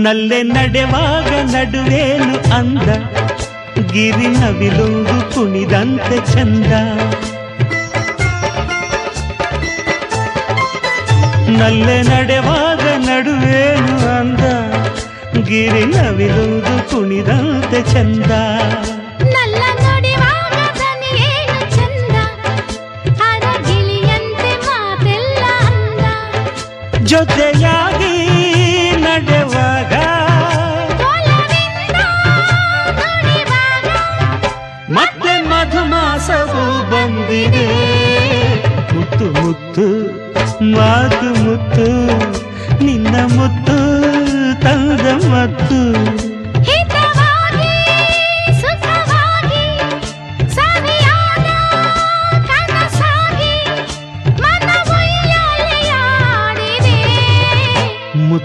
ನಲ್ಲೆ ನಡೆವಾಗ ನಡುವೇನು ಅಂದ, ಗಿರಿ ನವಿಲೊಂದು ಕುಣಿದಂತೆ ಚಂದ. ನಲ್ಲೆ ನಡೆವಾಗ ನಡುವೇನು ಅಂದ, ಗಿರಿ ನವಿಲೊಂದು ಕುಣಿದಂತೆ ಚಂದ. ನಲ್ಲ ನುಡಿವಾಗ ದನಿಯೇನು ಚಂದ, ಅರಗಿಳಿಯಂತೆ ಮಾತೆಲ್ಲ ಅಂದ. ಜೊತೆಯಾಗಿ ನಡೆವಾಗ ಒಲವಿಂದ ನುಡಿವಾಗ ಮತ್ತೆ ಮಧುಮಾಸವು ಬಂದಿದೆ. ಮುತ್ತು ಮುತ್ತು ಮಾತು ಮುತ್ತು, ನಿನ್ನ ಮುತ್ತು ತಂದ ಮತ್ತು